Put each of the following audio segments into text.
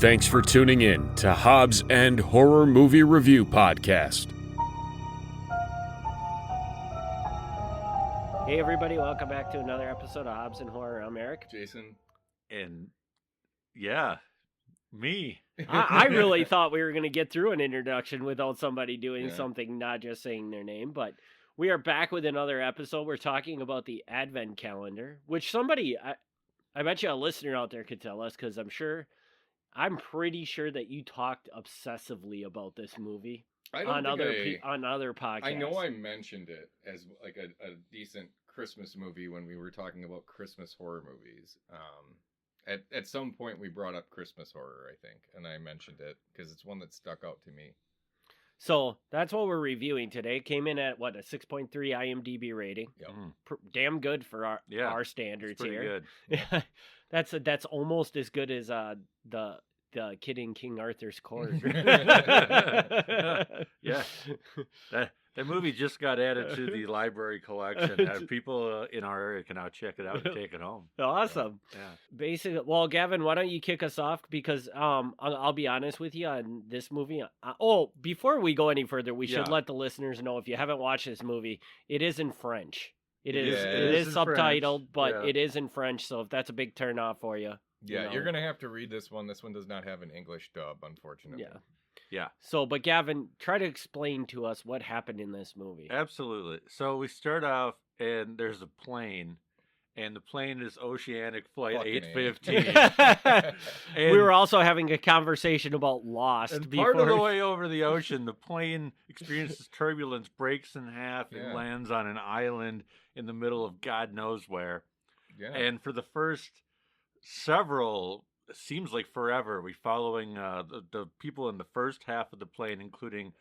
Thanks for tuning in to Hobbs and Horror Movie Review Podcast. Hey everybody, welcome back to another episode of Hobbs and Horror. I'm Eric. Jason. And yeah, me. I really thought we were going to get through an introduction without somebody doing something, not just saying their name. But we are back with another episode. We're talking about the Advent calendar, which somebody, I bet you a listener out there could tell us, because I'm pretty sure that you talked obsessively about this movie on other podcasts. I know I mentioned it as like a decent Christmas movie when we were talking about Christmas horror movies. At some point we brought up Christmas horror, I think, and I mentioned it because it's one that stuck out to me. So that's what we're reviewing today. It came in at what, a 6.3 IMDb rating. Yep. Damn good for our standards here. Good. That's almost as good as the kid in King Arthur's Court. Yeah. That movie just got added to the library collection. People in our area can now check it out and take it home. Awesome. Yeah. Basically, well, Gavin, why don't you kick us off? Because I'll be honest with you on this movie. Before we go any further, we should let the listeners know, if you haven't watched this movie, it is in French. It is subtitled, but it is in French. So if that's a big turn off for you. You're going to have to read this one. This one does not have an English dub, unfortunately. Yeah. So, but Gavin, try to explain to us what happened in this movie. Absolutely. So we start off, and there's a plane, and the plane is Oceanic Flight 815. We were also having a conversation about Lost. And part of the way over the ocean, the plane experiences turbulence, breaks in half, and lands on an island in the middle of God knows where. Yeah. And for the first several, seems like forever, we following the people in the first half of the plane, including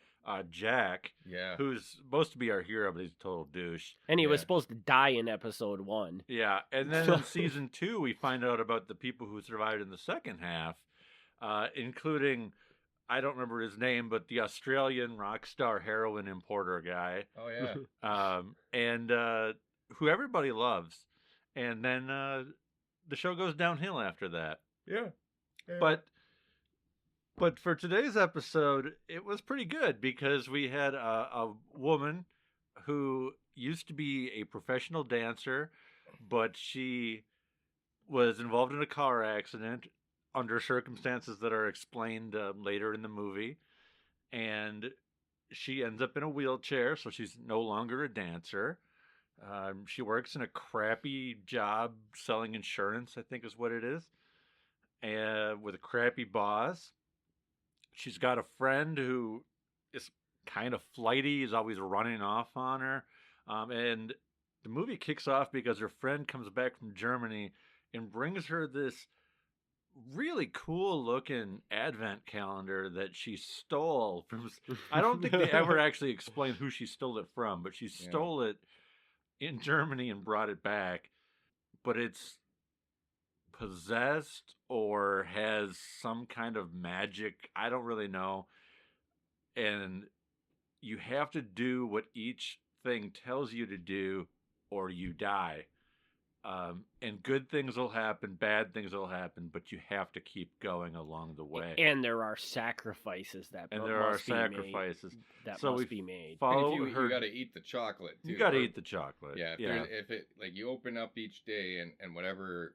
Jack, who's supposed to be our hero, but he's a total douche. And he was supposed to die in episode 1. Yeah, and then in season 2, we find out about the people who survived in the second half, including, I don't remember his name, but the Australian rock star heroin importer guy. Oh, yeah. And who everybody loves. And then the show goes downhill after that. Yeah. But for today's episode, it was pretty good because we had a woman who used to be a professional dancer, but she was involved in a car accident under circumstances that are explained later in the movie. And she ends up in a wheelchair, so she's no longer a dancer. She works in a crappy job selling insurance, I think is what it is. And with a crappy boss. She's got a friend who is kind of flighty, is always running off on her. And the movie kicks off because her friend comes back from Germany and brings her this really cool looking Advent calendar that she stole from. I don't think they ever actually explained who she stole it from, but she stole it in Germany and brought it back. But it's possessed or has some kind of magic, I don't really know, and you have to do what each thing tells you to do or you die. And good things will happen, bad things will happen, but you have to keep going along the way. And there are sacrifices that must be made. Follow you got to eat the chocolate too. You got to eat the chocolate. Yeah, if it, like, you open up each day and whatever,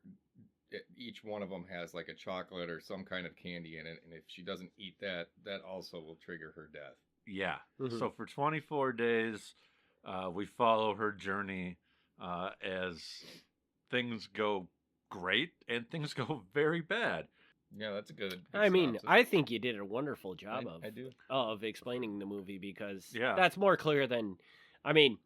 each one of them has like a chocolate or some kind of candy in it, and if she doesn't eat that, that also will trigger her death. Yeah. So for 24 days, we follow her journey as things go great and things go very bad. Yeah, that's a good I mean, I think you did a wonderful job of explaining the movie, because that's more clear than, I mean,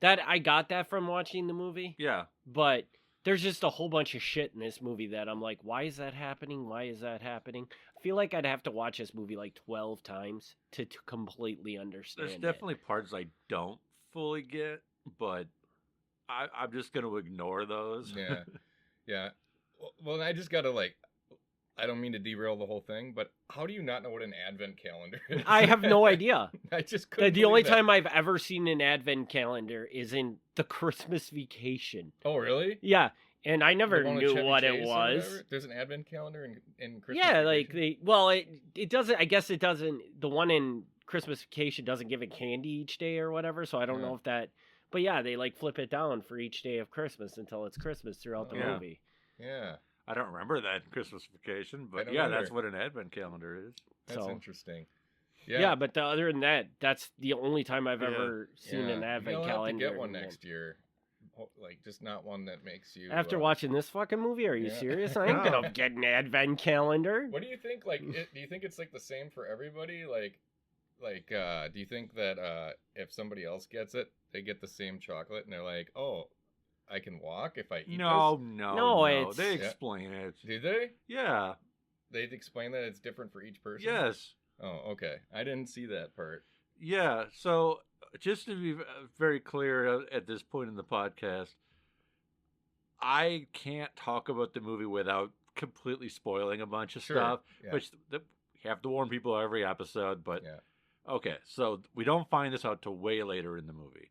that I got that from watching the movie. Yeah. But there's just a whole bunch of shit in this movie that I'm like, why is that happening? Why is that happening? I feel like I'd have to watch this movie like 12 times to completely understand. There's definitely parts I don't fully get, but I'm just going to ignore those. Yeah. Yeah. Well, I just got to, like, I don't mean to derail the whole thing, but how do you not know what an Advent calendar is? I have no idea. I just couldn't. The only time I've ever seen an Advent calendar is in The Christmas Vacation. Oh, really? Yeah. And I never The one with knew Chevy what Chase it or was. whatever? There's an advent calendar in Christmas Yeah, like Vacation? it doesn't. I guess it doesn't. The one in Christmas Vacation doesn't give it candy each day or whatever. So I don't Yeah. know if that. But yeah, they like flip it down for each day of Christmas until it's Christmas throughout the Yeah. movie. Yeah, I don't remember that Christmas Vacation, but don't yeah, either. that's what an advent calendar is. that's So- interesting. Yeah, but other than that, that's the only time I've Yeah. ever seen an advent You'll calendar. have to get one and- next year. Like, just not one that makes you. After watching this fucking movie, are you Yeah. serious? I ain't gonna get an advent calendar. What do you think? Like, do you think it's like the same for everybody? Like, do you think that if somebody else gets it, they get the same chocolate, and they're like, "Oh, I can walk if I eat No, this"? no. it's- They Yeah. explain it. Do they? Yeah. They'd explain that it's different for each person. Yes. Oh, okay. I didn't see that part. Yeah. So just to be very clear at this point in the podcast, I can't talk about the movie without completely spoiling a bunch of Sure, stuff, yeah. which we have to warn people every episode. But Yeah. okay, so we don't find this out till way later in the movie.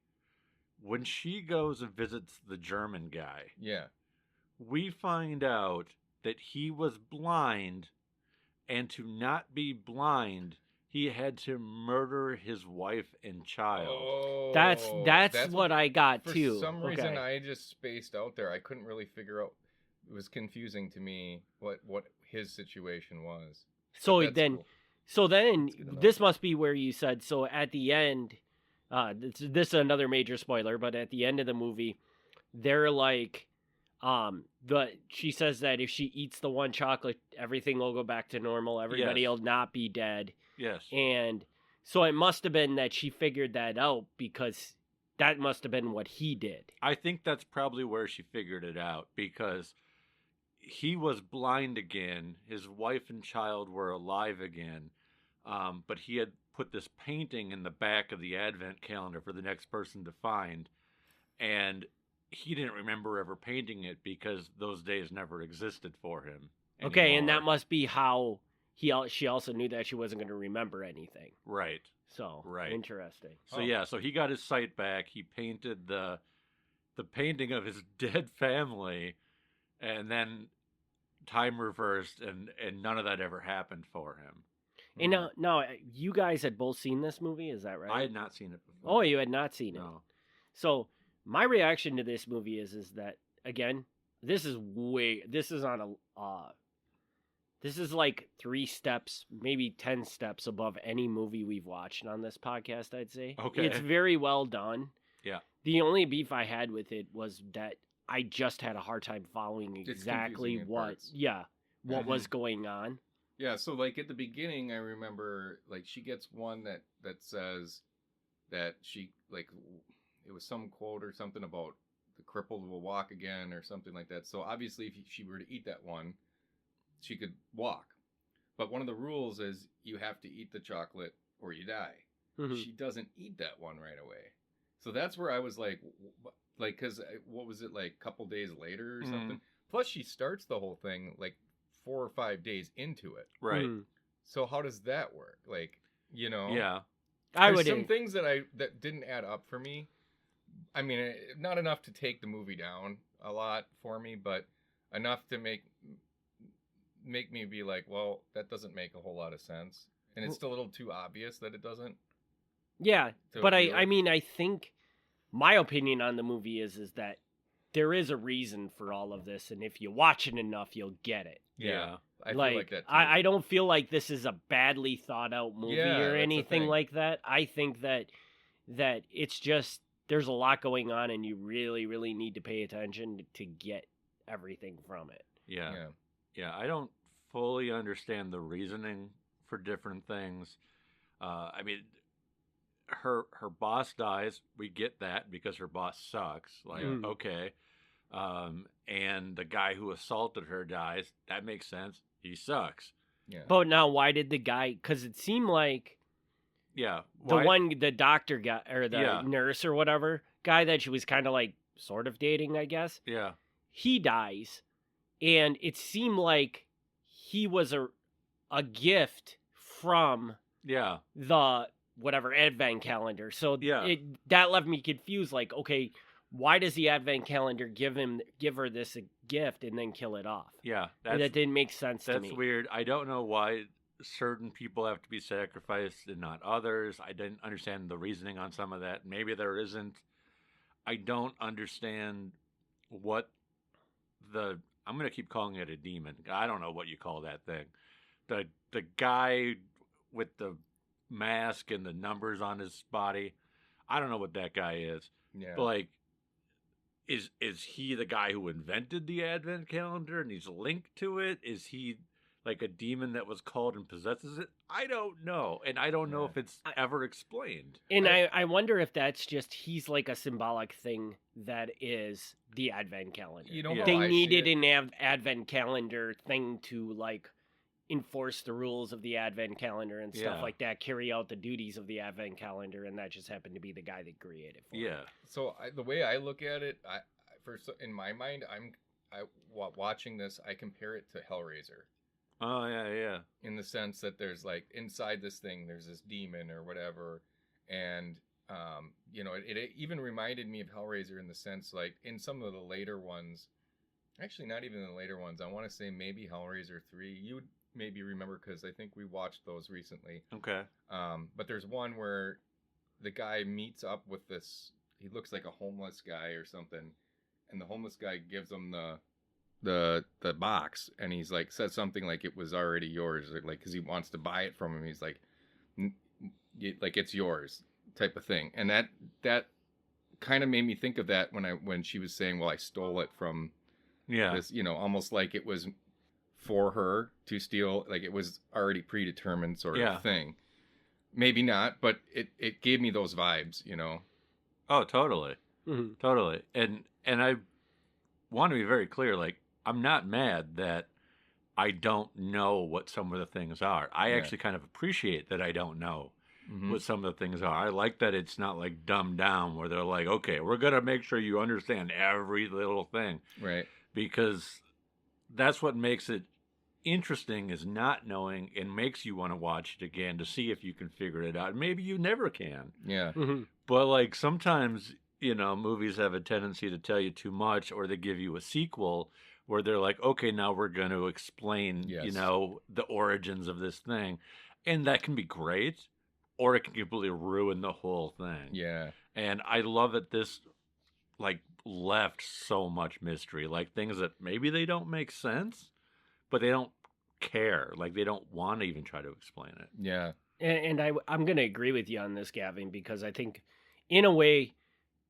When she goes and visits the German guy, Yeah. we find out that he was blind, and to not be blind, he had to murder his wife and child. Oh, That's what I got For too. some reason, Okay. I just spaced out there. I couldn't really figure out. It was confusing to me what his situation was. But So that's then, cool. so then good to know. this must be where you said. So at the end, this is another major spoiler, but at the end of the movie, they're like, she says that if she eats the one chocolate, everything will go back to normal. Everybody Yes. will not be dead. Yes. And so it must have been that she figured that out because that must have been what he did. I think that's probably where she figured it out, because he was blind again. His wife and child were alive again. But he had put this painting in the back of the advent calendar for the next person to find. And he didn't remember ever painting it because those days never existed for him. Okay, and that anymore. must be how she also knew that she wasn't going to remember anything. Right. So, Right. interesting. So Oh. yeah, so he got his sight back. He painted the painting of his dead family, and then time reversed, and none of that ever happened for him. And now, you guys had both seen this movie, is that right? I had not seen it before. Oh, you had not seen it. No. So my reaction to this movie is that, again, this is on a this is like 3 steps, maybe 10 steps above any movie we've watched on this podcast, I'd say. Okay. It's very well done. Yeah. The only beef I had with it was that I just had a hard time following It's exactly confusing in what parts. what was going on. Yeah, so like at the beginning, I remember like she gets one that says that she like it was some quote or something about the crippled will walk again or something like that. So obviously, if she were to eat that one, she could walk. But one of the rules is you have to eat the chocolate or you die. Mhm. She doesn't eat that one right away. So that's where I was like, because what was it like a couple days later or Mhm. something? Plus, she starts the whole thing like 4 or 5 days into it. Right. Mhm. So how does that work? Like, you know, Yeah. I there's would some things that didn't add up for me. I mean, not enough to take the movie down a lot for me, but enough to make me be like, well, that doesn't make a whole lot of sense, and it's still a little too obvious that it doesn't. Yeah, to but appeal. I mean, I think my opinion on the movie is that there is a reason for all of this, and if you watch it enough, you'll get it. Yeah. I feel like that too. I don't feel like this is a badly thought out movie Yeah, or that's the anything thing. like that. I think that it's just there's a lot going on, and you really, really need to pay attention to get everything from it. Yeah. Yeah. Yeah. I don't fully understand the reasoning for different things. I mean, her boss dies. We get that because her boss sucks. Like, Mm. okay. And the guy who assaulted her dies. That makes sense. He sucks. Yeah. But now, why did the guy? Because it seemed like Yeah. the doctor guy or the Yeah. nurse or whatever guy that she was kind of like sort of dating, I guess. Yeah. He dies, and it seemed like he was a gift from Yeah. the whatever advent calendar. So Yeah. that left me confused. Like, okay, why does the advent calendar give her this gift and then kill it off? Yeah, that didn't make sense to me. That's weird. I don't know why certain people have to be sacrificed and not others. I didn't understand the reasoning on some of that. Maybe there isn't. I don't understand what I'm going to keep calling it a demon. I don't know what you call that thing. The guy with the mask and the numbers on his body. I don't know what that guy is. Yeah. But like, is he the guy who invented the advent calendar and he's linked to it? Is he like a demon that was called and possesses it? I don't know. And I don't know if it's ever explained. And I wonder if that's just, he's like a symbolic thing that is the advent calendar. You know, they needed an advent calendar thing to like enforce the rules of the advent calendar and stuff like that, carry out the duties of the advent calendar, and that just happened to be the guy that created it for him. So the way I look at it, in my mind, watching this, I compare it to Hellraiser. Oh yeah. In the sense that there's like inside this thing, there's this demon or whatever, and it even reminded me of Hellraiser in the sense like in some of the later ones, actually not even the later ones. I want to say maybe Hellraiser 3. You would maybe remember because I think we watched those recently. Okay. But there's one where the guy meets up with this. He looks like a homeless guy or something, and the homeless guy gives him the box, and he's like says something like it was already yours, or like because he wants to buy it from him. He's like it's yours type of thing, and that kind of made me think of that when she was saying, well, I stole it from this, almost like it was for her to steal, like it was already predetermined sort of thing. Maybe not, but it gave me those vibes, Oh, totally. Mm-hmm. Totally. And I want to be very clear, like, I'm not mad that I don't know what some of the things are. I actually kind of appreciate that I don't know what some of the things are. I like that it's not like dumbed down where they're like, okay, we're going to make sure you understand every little thing. Right. Because that's what makes it interesting, is not knowing, and makes you want to watch it again to see if you can figure it out. Maybe you never can. Yeah. Mm-hmm. But like sometimes, movies have a tendency to tell you too much, or they give you a sequel where they're like, okay, now we're going to explain, the origins of this thing. And that can be great, or it can completely ruin the whole thing. Yeah. And I love that this like left so much mystery, like things that maybe they don't make sense, but they don't care. Like they don't want to even try to explain it. Yeah. And I'm going to agree with you on this, Gavin, because I think in a way,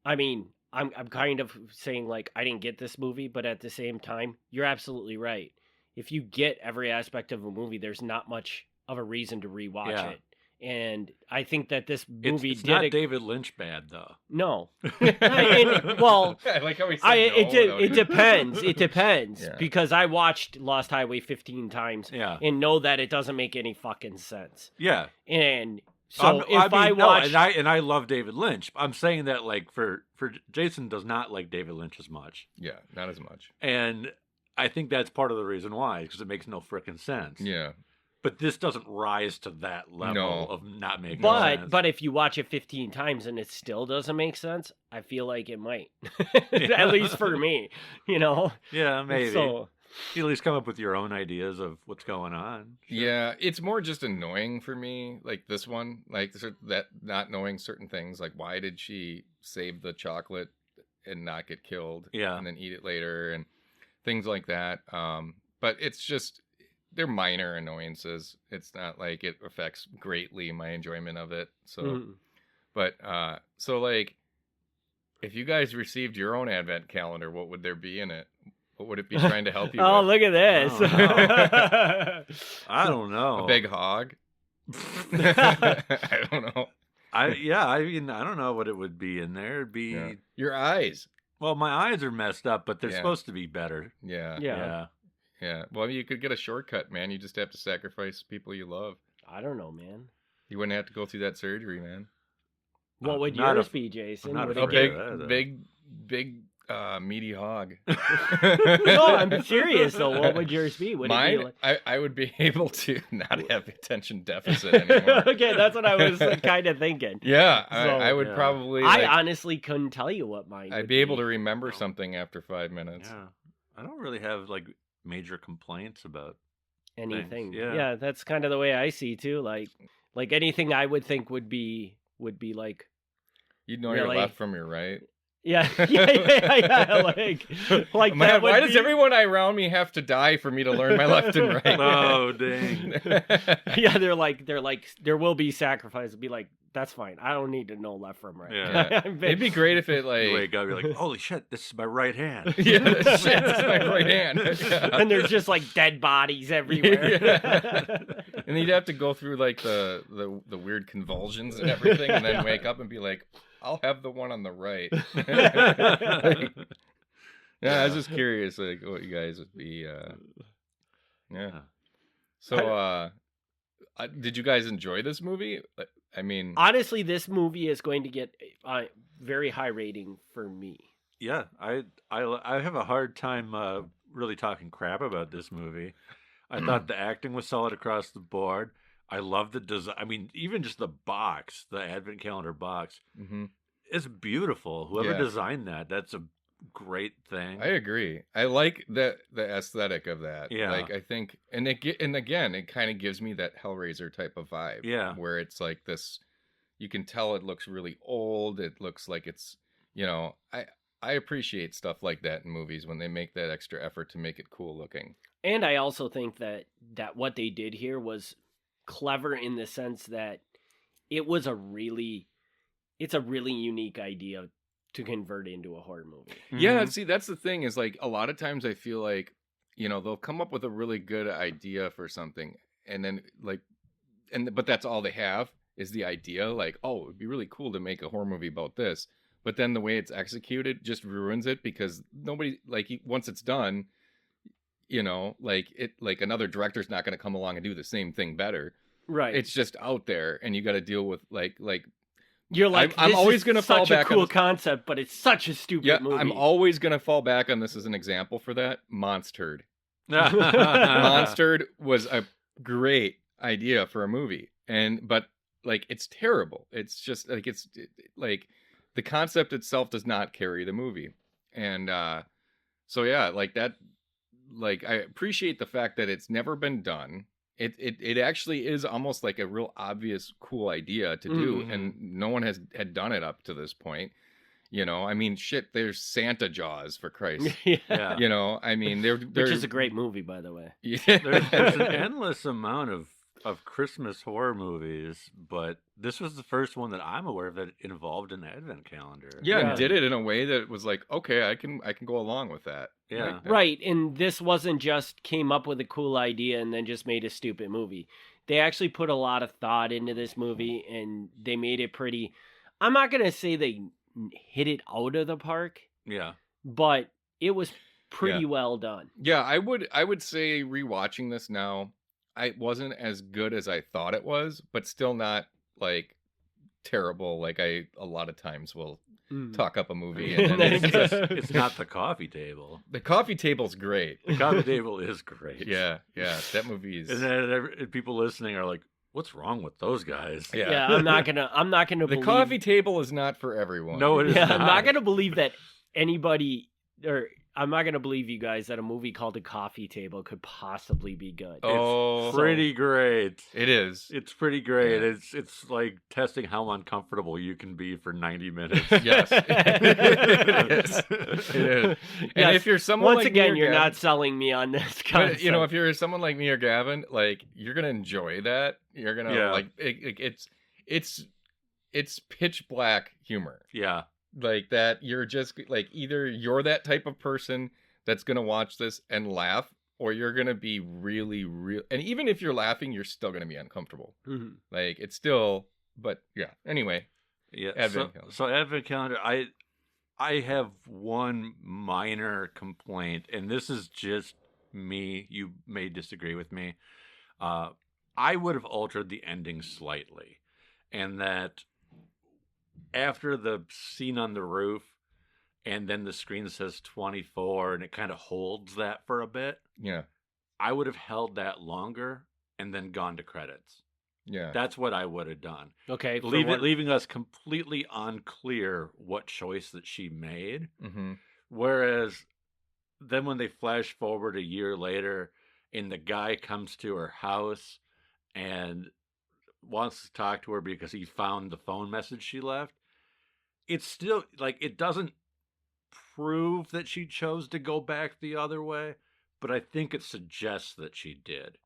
I mean, I'm kind of saying like I didn't get this movie, but at the same time, you're absolutely right. If you get every aspect of a movie, there's not much of a reason to rewatch it. And I think that this movie it's not David Lynch bad though. No. Well, I like how he said it depends. It depends Yeah. because I watched Lost Highway 15 times and know that it doesn't make any fucking sense. Yeah. And so I love David Lynch. I'm saying that like for Jason does not like David Lynch as much. Yeah, not as much. And I think that's part of the reason why, because it makes no frickin' sense. Yeah. But this doesn't rise to that level of not making sense. But if you watch it 15 times and it still doesn't make sense, I feel like it might. At least for me, Yeah, maybe. So, you at least come up with your own ideas of what's going on. Sure. Yeah, it's more just annoying for me, like this one, like that not knowing certain things, like why did she save the chocolate and not get killed and then eat it later and things like that. But it's just... they're minor annoyances. It's not like it affects greatly my enjoyment of it. So, but, so like, if you guys received your own advent calendar, what would there be in it? What would it be trying to help you with? Look at this. I don't know. A big hog? I don't know. I mean, I don't know what it would be in there. It'd be... your eyes. Well, my eyes are messed up, but they're supposed to be better. Yeah. Well, you could get a shortcut, man. You just have to sacrifice people you love. I don't know, man. You wouldn't have to go through that surgery, man. What would yours be, Jason? A big Meaty hog. No, I'm serious though. What would yours be? Would Mine, it be like... I would be able to not have attention deficit anymore. Okay, that's what I was kind of thinking. Yeah, So, I would yeah. probably. I Like, honestly couldn't tell you what mine. I'd would be able to remember something after 5 minutes. Yeah. I don't really have like major complaints about anything. Yeah. Yeah, that's kind of the way I see too. Like anything I would think would be like. You'd know Really? your left from your right. Yeah, yeah. Like Man, that would why does be- everyone around me have to die for me to learn my left and right? Oh, dang. Yeah, they're like there will be sacrifice. Be like, that's fine. I don't need to know left from right. Yeah. It'd be great if it You like. wake up, you're like, holy shit, this is my right hand. Yeah, shit, this is my right hand. Yeah. And there's just like dead bodies everywhere. Yeah. And you'd have to go through like the weird convulsions and everything, and then wake up and be like, I'll have the one on the right. Like, yeah, I was just curious, like, what you guys would be. Yeah. So, did you guys enjoy this movie? I mean, Honestly, this movie is going to get a very high rating for me. Yeah, I have a hard time really talking crap about this movie. I thought the acting was solid across the board. I love the design. I mean, even just the box, the advent calendar box, is beautiful. Whoever Yeah. designed that, that's a great thing. I agree. I like the aesthetic of that. Yeah. Like I think, and again, it kind of gives me that Hellraiser type of vibe. Yeah. Where it's like this, you can tell it looks really old. It looks like it's, I appreciate stuff like that in movies when they make that extra effort to make it cool looking. And I also think that what they did here was clever in the sense that it's a really unique idea to convert into a horror movie. Yeah, Mhm. see, that's the thing is like a lot of times I feel like, they'll come up with a really good idea for something and then but that's all they have is the idea. Like, oh, it'd be really cool to make a horror movie about this. But then the way it's executed just ruins it because nobody, once it's done, another director's not going to come along and do the same thing better. Right. It's just out there and you got to deal with You're like, I'm this always is gonna fall such a back on cool this- concept, but it's such a stupid movie. I'm always going to fall back on this as an example for that. Monstered. Mhm. Monstered was a great idea for a movie, but it's terrible. It's just the concept itself does not carry the movie, and so yeah, that. I appreciate the fact that it's never been done. It actually is almost like a real obvious, cool idea to do, and no one had done it up to this point. I mean, shit. There's Santa Jaws for Christ. Yeah. Yeah. I mean, Which is a great movie, by the way. There's an endless amount of Christmas horror movies, but this was the first one that I'm aware of that involved an advent calendar. Yeah, Yeah. and did it in a way that was like, okay, I can go along with that. Yeah. Like, Right, and this wasn't just came up with a cool idea and then just made a stupid movie. They actually put a lot of thought into this movie, and they made it pretty... I'm not going to say they hit it out of the park, Yeah. but it was pretty Yeah. well done. Yeah, I would say rewatching this now, it wasn't as good as I thought it was, but still not terrible. Like I a lot of times will talk up a movie, and then It's not the coffee table. the coffee table's great. The coffee table is great. Yeah, that movie is. And then people listening are like, "What's wrong with those guys?" Yeah, I'm not gonna The believe... coffee table is not for everyone. No, it is Yeah, not. I'm not gonna believe that anybody, or I'm not gonna believe you guys that a movie called A Coffee Table could possibly be good. Oh, Pretty great. it is. It's pretty great. Yeah. It's like testing how uncomfortable you can be for 90 minutes. Yes, it is. It is. And Yes. if you're someone Once like me again, or you're Gavin- not selling me on this But, concept. if you're someone like me or Gavin, you're gonna enjoy that. You're gonna Yeah. it's pitch black humor. Yeah. Like that, you're just either you're that type of person that's gonna watch this and laugh, or you're gonna be really, real. And even if you're laughing, you're still gonna be uncomfortable. Mhm. It's still, but yeah. Anyway, Yeah. Advent calendar. So Advent calendar, I have one minor complaint, and this is just me. You may disagree with me. I would have altered the ending slightly, and that after the scene on the roof, and then the screen says 24, and it kind of holds that for a bit. Yeah. I would have held that longer and then gone to credits. Yeah. That's what I would have done. Okay. Leaving us completely unclear what choice that she made. Mm-hmm. Whereas then when they flash forward a year later and the guy comes to her house and wants to talk to her because he found the phone message she left, it's still like, it doesn't prove that she chose to go back the other way, but I think it suggests that she did.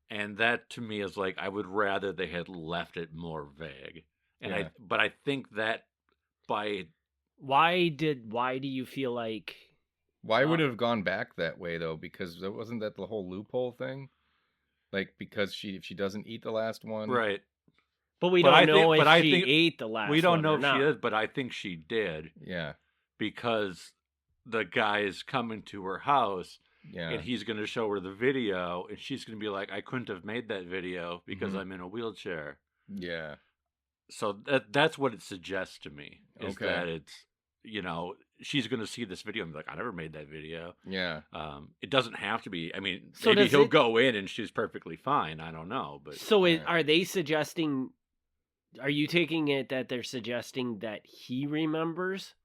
And that to me is like, I would rather they had left it more vague. And but I think that by why do you feel like why would it have gone back that way though? Because wasn't that the whole loophole thing? Like, because if she doesn't eat the last one, right? But we don't know if she ate the last one. We don't know if she is, but I think she did. Yeah. Because the guy is coming to her house. Yeah. And he's going to show her the video, and she's going to be like, I couldn't have made that video because I'm in a wheelchair. Yeah. So that's what it suggests to me, is that it's, she's going to see this video and be like, I never made that video. Yeah. It doesn't have to be. I mean, so maybe he'll go in and she's perfectly fine. I don't know. But so are they suggesting, are you taking it that they're suggesting that he remembers?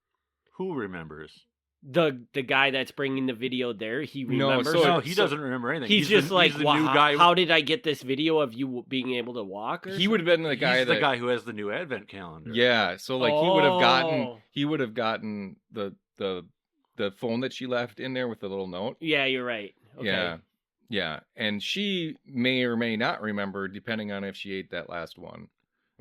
Who remembers? The guy that's bringing the video there, he remembers. No, he doesn't remember anything. He's just like, the new guy. How did I get this video of you being able to walk? He would have been the guy. He's the guy who has the new advent calendar. Yeah, so like he would have gotten the phone that she left in there with the little note. Yeah, you're right. Okay. Yeah, and she may or may not remember, depending on if she ate that last one.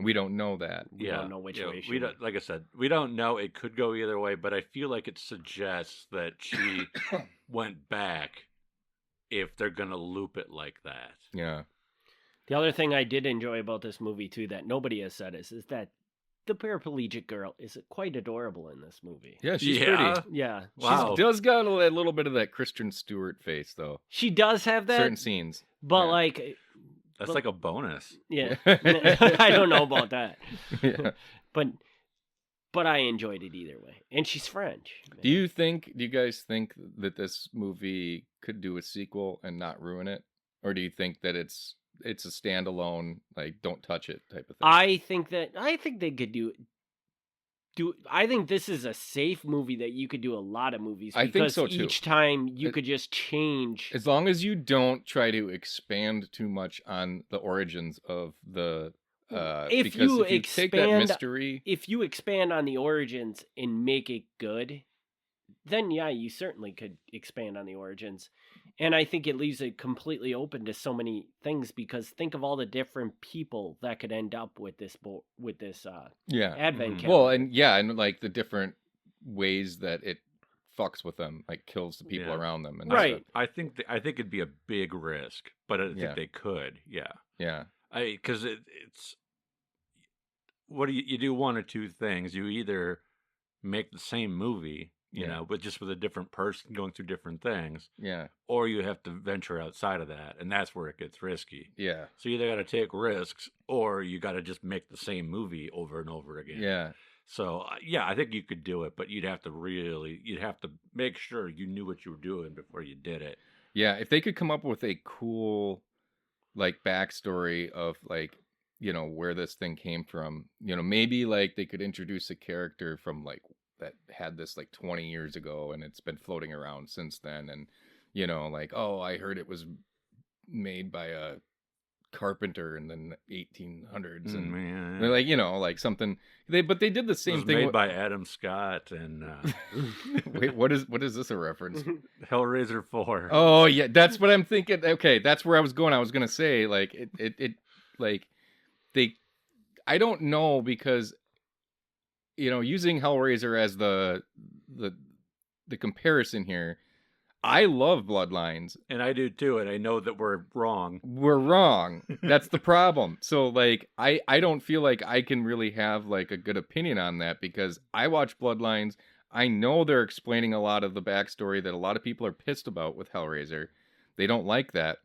We don't know that. We don't know which way we don't, like I said, we don't know. It could go either way, but I feel like it suggests that she went back if they're going to loop it like that. Yeah. The other thing I did enjoy about this movie, too, that nobody has said is that the paraplegic girl is quite adorable in this movie. Yeah, she's pretty. Yeah. Wow. She does got a little bit of that Kristen Stewart face, though. She does have that. Certain scenes. But, like... That's like a bonus. Yeah. I don't know about that. Yeah. But I enjoyed it either way. And she's French. Do you guys think that this movie could do a sequel and not ruin it? Or do you think that it's a standalone, like, don't touch it type of thing? I think they could do I think this is a safe movie that you could do a lot of movies. I think so too. Each time you could just change. As long as you don't try to expand too much on the origins of the if you take that mystery, if you expand on the origins and make it good, then yeah, you certainly could expand on the origins. And I think it leaves it completely open to so many things, because think of all the different people that could end up with this advent calendar. Well, and like the different ways that it fucks with them, like kills the people around them, and right. Stuff. I think it'd be a big risk, but I think they could. Yeah. Because it's what do you do? One or two things. You either make the same movie, but just with a different person going through different things. Yeah. Or you have to venture outside of that, and that's where it gets risky. Yeah. So you either got to take risks, or you got to just make the same movie over and over again. Yeah. So I think you could do it, but you'd have to make sure you knew what you were doing before you did it. Yeah. If they could come up with a cool, like, backstory of, like, where this thing came from, maybe like they could introduce a character from, like, that had this like 20 years ago and it's been floating around since then, and like, oh, I heard it was made by a carpenter in the 1800s, and they're like, like something but they did the same thing made by Adam Scott and wait, what is this a reference? Hellraiser 4. Oh yeah, that's what I'm thinking. Okay, that's where I was going. I was gonna say, like, it like I don't know, because using Hellraiser as the comparison here, I love Bloodlines. And I do too, and I know that we're wrong. We're wrong. That's the problem. So, like, I don't feel like I can really have, like, a good opinion on that, because I watch Bloodlines. I know they're explaining a lot of the backstory that a lot of people are pissed about with Hellraiser. They don't like that.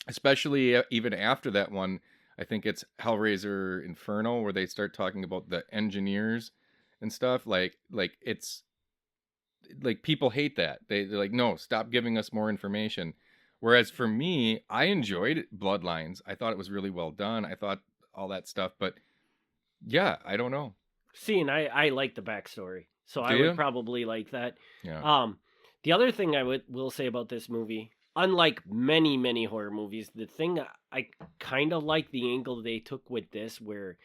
Especially even after that one, I think it's Hellraiser Inferno, where they start talking about the engineers and stuff. Like it's like people hate that. They're like, no, stop giving us more information. Whereas for me, I enjoyed Bloodlines. I thought it was really well done. I thought all that stuff, but yeah, I don't know. See, and I like the backstory, so Do I you? would probably like that. Yeah. The other thing I will say about this movie, unlike many horror movies, the thing I kind of like the angle they took with this, where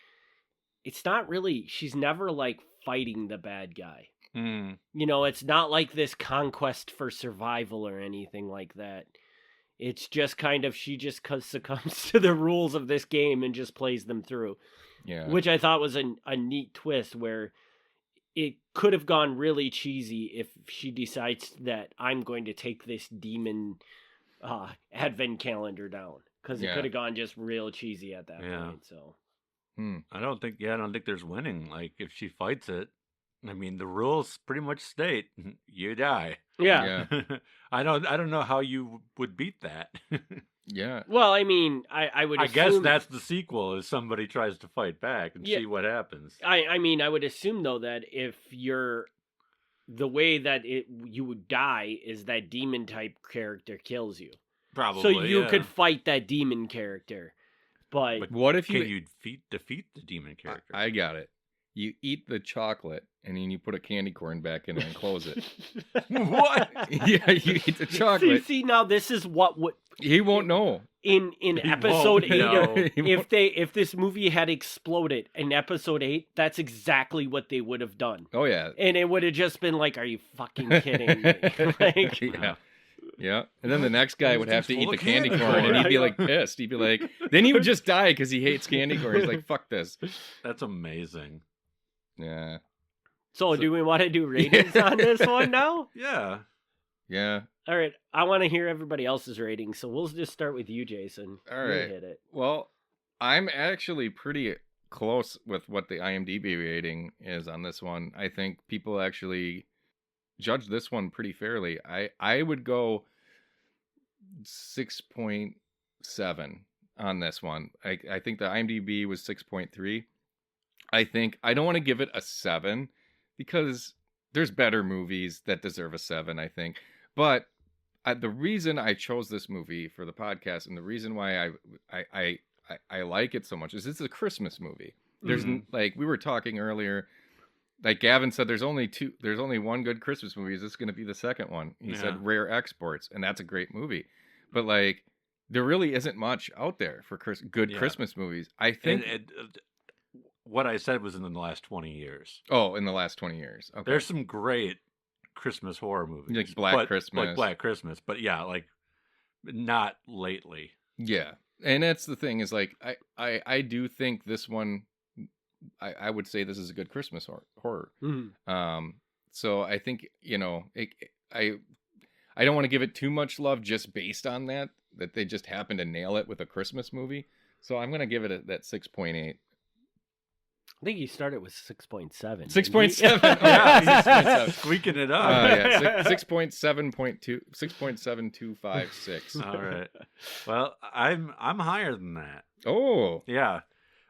it's not really, she's never like fighting the bad guy. Mm. You know, it's not like this conquest for survival or anything like that. It's just kind of, she just succumbs to the rules of this game and just plays them through. Yeah. Which I thought was a neat twist, where it could have gone really cheesy if she decides that I'm going to take this demon advent calendar down, because it could have gone just real cheesy at that point. So I don't think there's winning. Like, if she fights it, I mean, the rules pretty much state you die. yeah. I don't know how you would beat that. Yeah. Well, I mean, I would. I guess assume, that's the sequel: is somebody tries to fight back and Yeah. see what happens. I mean, I would assume though that if you're the way that you would die is that demon type character kills you. Probably. So you could fight that demon character, but What if Can you? you defeat the demon character? I got it. You eat the chocolate and then you put a candy corn back in it and close it. What? Yeah, you eat the chocolate. See, now this is what would He won't know. in He episode won't 8 know. if this movie had exploded in episode 8, that's exactly what they would have done. Oh yeah. And it would have just been like, are you fucking kidding me? Like, Yeah. Yeah. And then the next guy would have to eat full the of candy candy corn and corn. he'd be like pissed. He'd be like, then he would just die because he hates candy corn. He's like, fuck this. That's amazing. Yeah. so do we want to do ratings on this one now? Yeah. Yeah. All right, I want to hear everybody else's ratings, so we'll just start with you, Jason. All You right. hit it. Well, I'm actually pretty close with what the IMDb rating is on this one. I think people actually judge this one pretty fairly. I would go 6.7 on this one. I think the IMDb was 6.3. I don't want to give it a 7 because there's better movies that deserve a 7, I think. But the reason I chose this movie for the podcast and the reason why I like it so much is it's a Christmas movie. There's like we were talking earlier, like Gavin said, there's only one good Christmas movie. Is this going to be the second one? He said Rare Exports, and that's a great movie. But like, there really isn't much out there for good Christmas movies. I think. What I said was in the last 20 years. Oh, in the last 20 years. Okay. There's some great Christmas horror movies. Like Black Christmas. Like Black Christmas. But yeah, like, not lately. Yeah. And that's the thing is like, I do think this one, I would say this is a good Christmas horror. Mm-hmm. So I think, you know, I don't want to give it too much love just based on that they just happen to nail it with a Christmas movie. So I'm going to give it that 6.8. I think you started with 6.7. 6.7. Yeah, 6.7. Squeaking it up. Yeah, 6.7.2, 6.7256. All right. Well, I'm higher than that. Oh. Yeah.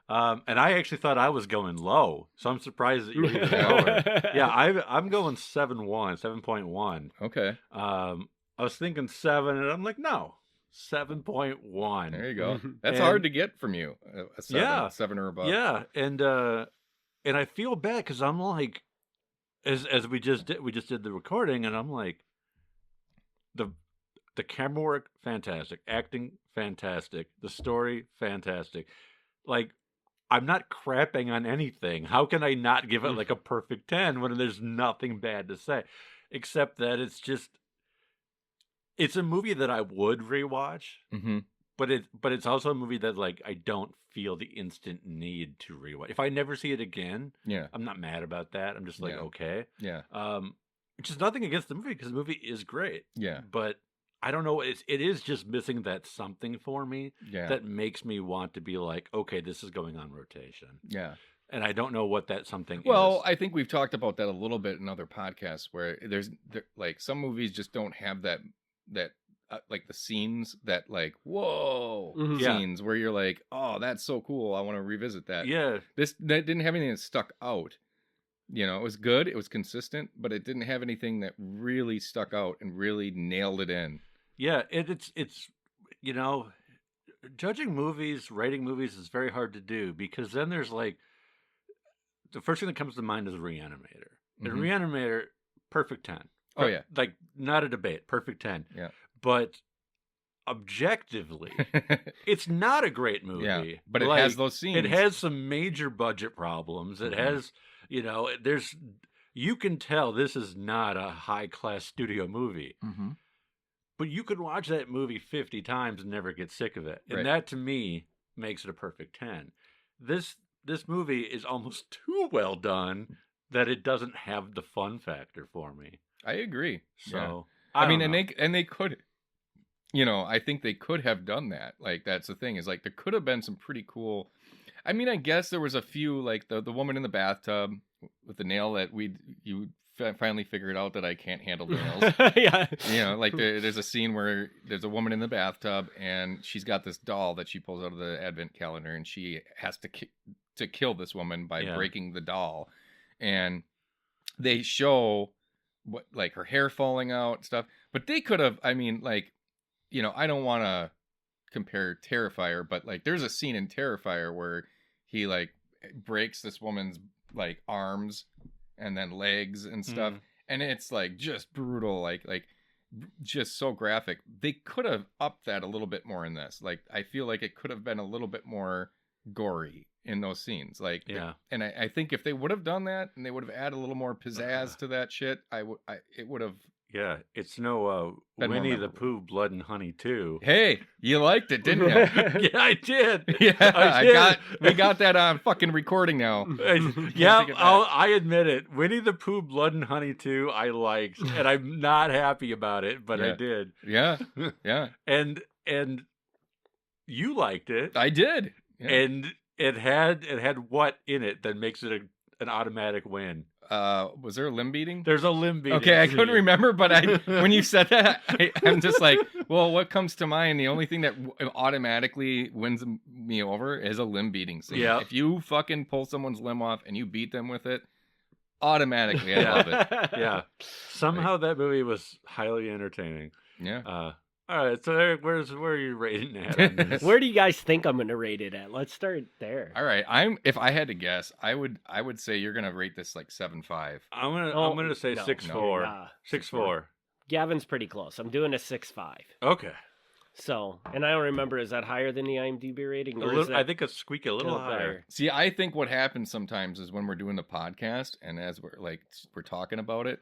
And I actually thought I was going low, so I'm surprised that you're even lower. Yeah, I'm going 7.1. Okay. I was thinking 7, and I'm like, no, 7.1. There you go. That's And- hard to get from you. A 7, Yeah. 7 or above. Yeah, and I feel bad because I'm like, as we just did the recording, and I'm like, the camera work fantastic, acting fantastic, the story fantastic. Like, I'm not crapping on anything. How can I not give it like a perfect 10 when there's nothing bad to say, except that it's a movie that I would rewatch. Mm-hmm. But it's also a movie that like I don't feel the instant need to rewatch. If I never see it again, Yeah. I'm not mad about that. I'm just like, Yeah. okay. Yeah. Which is nothing against the movie because the movie is great. Yeah. But I don't know. It is just missing that something for me Yeah. that makes me want to be like, okay, this is going on rotation. Yeah. And I don't know what that something Well, is. I think we've talked about that a little bit in other podcasts where like some movies just don't have that like the scenes that like, whoa, Mhm. Yeah. scenes where you're like, oh, that's so cool. I want to revisit that. Yeah. That didn't have anything that stuck out. You know, it was good, it was consistent, but it didn't have anything that really stuck out and really nailed it in. Yeah, it's you know, judging movies, rating movies is very hard to do because then there's like the first thing that comes to mind is Reanimator. And Mhm. Reanimator, perfect 10. Oh, yeah. Like not a debate, perfect 10. Yeah. But objectively, it's not a great movie. Yeah, but it Like, has those scenes. It has some major budget problems. It Mhm. has, you know, you can tell this is not a high class studio movie. Mhm. But you could watch that movie 50 times and never get sick of it. And Right. that to me makes it a perfect 10. This movie is almost too well done that it doesn't have the fun factor for me. I agree. So I mean, don't know. and they could, you know, I think they could have done that. Like, that's the thing, is like there could have been some pretty cool. I mean, I guess there was a few, like the woman in the bathtub with the nail that you finally figured out that I can't handle nails. Yeah. You know, like there's a scene where there's a woman in the bathtub and she's got this doll that she pulls out of the advent calendar, and she has to kill this woman by Yeah. breaking the doll, and they show what, like, her hair falling out and stuff. But they could have, I mean, like, you know, I don't want to compare Terrifier, but like there's a scene in Terrifier where he like breaks this woman's like arms and then legs and stuff, and it's like just brutal, like just so graphic. They could have upped that a little bit more in this. Like, I feel like it could have been a little bit more gory in those scenes. Like, Yeah. and I think if they would have done that and they would have added a little more pizzazz to that shit, it would have. Yeah, it's no Been more Winnie the memorable. Pooh, Blood and Honey 2. Hey, you liked it, didn't you? Yeah, I did. Yeah, I did. we got that on fucking recording now. Yeah, take it back. I admit it. Winnie the Pooh, Blood and Honey 2, I liked, and I'm not happy about it, but I Yeah. did. Yeah, yeah, And you liked it, I did. Yeah. and it had what in it that makes it an automatic win? Was there a limb beating? There's a limb beating. Okay, I couldn't scene. remember, but when you said that, I'm just like, well, what comes to mind? The only thing that automatically wins me over is a limb beating scene. Yeah. If you fucking pull someone's limb off and you beat them with it, automatically, I Yeah. love it. Yeah. Somehow that movie was highly entertaining. Yeah. All right, so Eric, where are you rating that on this? Where do you guys think I'm gonna rate it at? Let's start there. All right. If I had to guess, I would say you're gonna rate this like 7.5. I'm Oh, gonna say no, 6.4. Nah. 6.4. Gavin's pretty close. I'm doing a 6.5. Okay. So, and I don't remember, is that higher than the IMDb rating? A Or is little, that I think it's squeaky a little higher. See, I think what happens sometimes is when we're doing the podcast and as we're talking about it,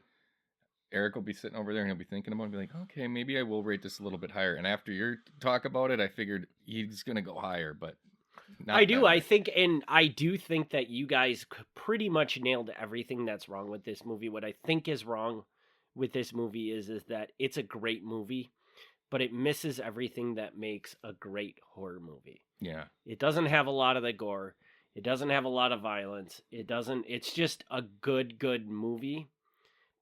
Eric will be sitting over there and he'll be thinking about it and be like, okay, maybe I will rate this a little bit higher. And after your talk about it, I figured he's going to go higher, but not I do. that I high. think, and I do think that you guys pretty much nailed everything that's wrong with this movie. What I think is wrong with this movie is that it's a great movie, but it misses everything that makes a great horror movie. Yeah. It doesn't have a lot of the gore. It doesn't have a lot of violence. It's just a good movie.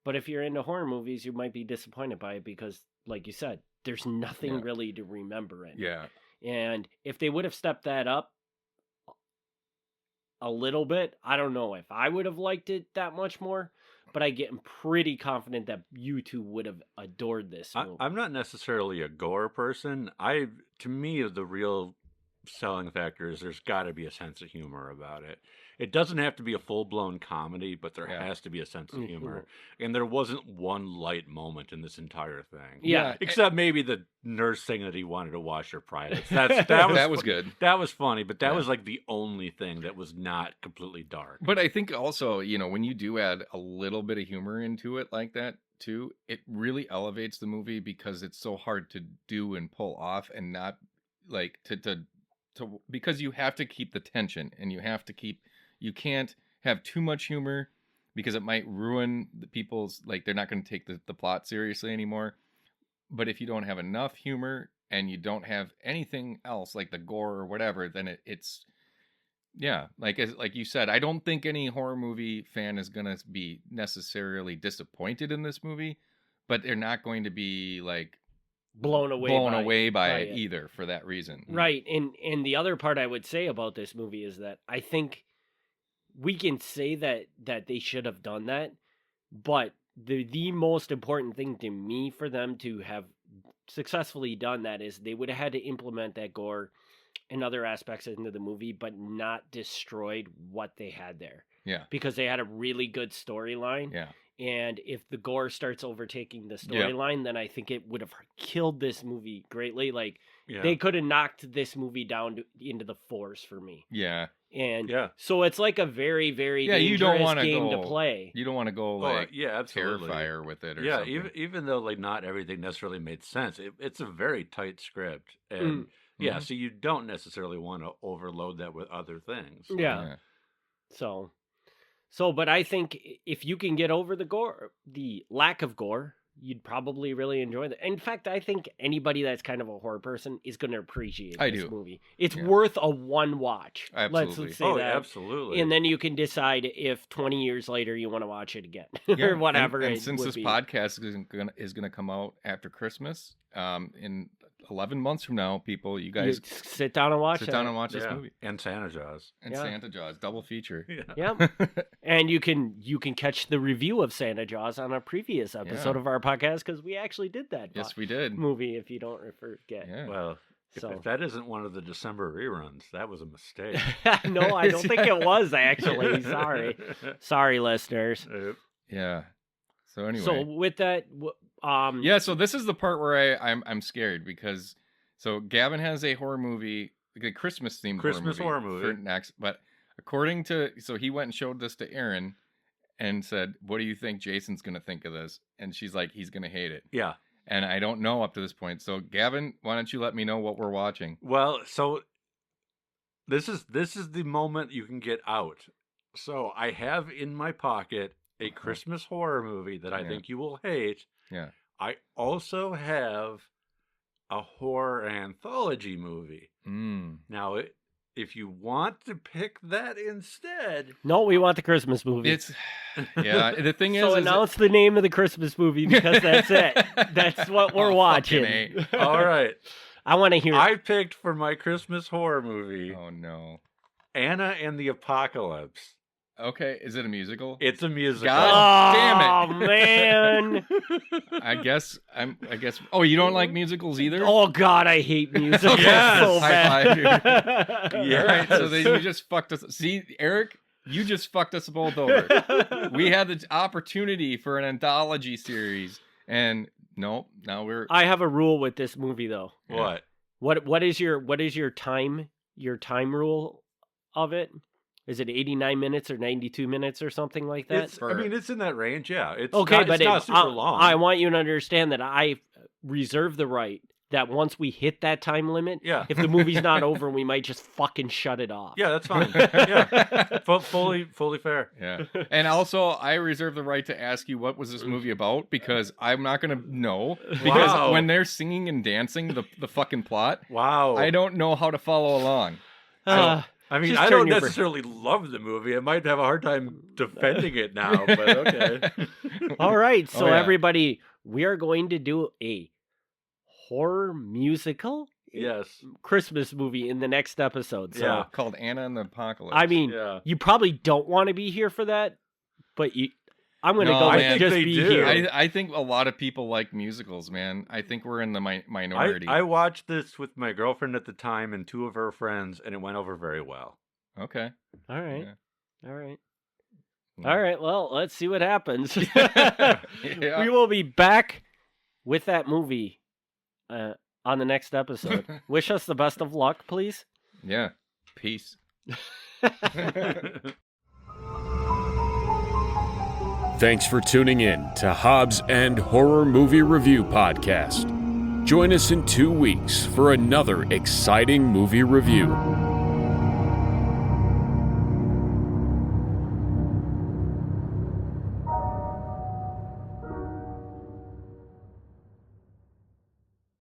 But if you're into horror movies, you might be disappointed by it because, like you said, there's nothing Yeah. really to remember in it. Yeah. And if they would have stepped that up a little bit, I don't know if I would have liked it that much more, but I'm pretty confident that you two would have adored this movie. I'm not necessarily a gore person. To me, the real selling factor is there's got to be a sense of humor about it. It doesn't have to be a full-blown comedy, but there Yeah. has to be a sense of humor. And there wasn't one light moment in this entire thing. Yeah. Except maybe the nurse saying that he wanted to wash her privates. That was good. That was funny, but that Yeah. was like the only thing that was not completely dark. But I think also, when you do add a little bit of humor into it like that too, it really elevates the movie because it's so hard to do and pull off and not like to because you have to keep the tension and you can't have too much humor because it might ruin the people's, like, they're not going to take the plot seriously anymore. But if you don't have enough humor and you don't have anything else like the gore or whatever, then it's like you said, I don't think any horror movie fan is going to be necessarily disappointed in this movie, but they're not going to be like blown away by by it it. either for that reason. Right. And the other part I would say about this movie is that I think we can say that they should have done that, but the most important thing to me for them to have successfully done that is they would have had to implement that gore and other aspects into the movie, but not destroyed what they had there. Yeah. Because they had a really good storyline. Yeah. And if the gore starts overtaking the storyline, then I think it would have killed this movie greatly. Like, they could have knocked this movie down into the fours for me. Yeah. And so it's like a very, very dangerous game to play. You don't want to go like absolutely. Terrifier with it or something. Even though like not everything necessarily made sense, it's a very tight script. And so you don't necessarily want to overload that with other things. Yeah. So, but I think if you can get over the gore, the lack of gore, you'd probably really enjoy that. In fact, I think anybody that's kind of a horror person is going to appreciate this movie. It's worth a one watch. Absolutely. Let's say that. Absolutely. And then you can decide if 20 years later you want to watch it again or whatever. And since this podcast is going to come out after Christmas, in 11 months from now, people, you guys sit down and watch this movie. And Santa Jaws. Santa Jaws, double feature. Yeah. And you can catch the review of Santa Jaws on a previous episode of our podcast, because we actually did that. Yes, we did. Movie, if you don't forget. Yeah. Well, if that isn't one of the December reruns, that was a mistake. No, I don't think it was, actually. Sorry, listeners. Yeah. So anyway. So with that, so this is the part where I'm scared, because Gavin has a horror movie, like a Christmas themed horror movie for next, but according to he went and showed this to Erin and said, "What do you think Jason's going to think of this?" And she's like, "He's going to hate it." Yeah. And I don't know up to this point. So Gavin, why don't you let me know what we're watching? Well, so this is the moment you can get out. So I have in my pocket a Christmas horror movie that I think you will hate. Yeah. I also have a horror anthology movie. Now, if you want to pick that instead... No, we want the Christmas movie. The thing is... So announce the name of the Christmas movie, because that's it. That's what we're watching. All right. I want to hear I picked for my Christmas horror movie... Oh, no. Anna and the Apocalypse. Okay, is it a musical? It's a musical. God damn it! Oh man! I guess. Oh, you don't like musicals either? Oh God, I hate musicals so bad. Yeah. Right, so then you just fucked us. See, Eric, you just fucked us both over. We had the opportunity for an anthology series, and nope. Now we're. I have a rule with this movie, though. What? What is your time rule of it? Is it 89 minutes or 92 minutes or something like that? It's in that range, yeah. It's okay, but it's not super long. I want you to understand that I reserve the right that once we hit that time limit, if the movie's not over, we might just fucking shut it off. Yeah, that's fine. Yeah, fully fair. Yeah, and also I reserve the right to ask you what was this movie about, because I'm not gonna know, because when they're singing and dancing, the fucking plot. Wow, I don't know how to follow along. I mean, I don't necessarily love the movie. I might have a hard time defending it now, but okay. All right, so everybody, we are going to do a horror musical Christmas movie in the next episode. So called Anna and the Apocalypse. I mean, you probably don't want to be here for that, but I'm going to go and just be here. I think a lot of people like musicals, man. I think we're in the minority. I watched this with my girlfriend at the time and two of her friends, and it went over very well. Okay. All right. Yeah. All right. Yeah. All right. Well, let's see what happens. We will be back with that movie on the next episode. Wish us the best of luck, please. Yeah. Peace. Thanks for tuning in to Hobbs and Horror Movie Review Podcast. Join us in 2 weeks for another exciting movie review.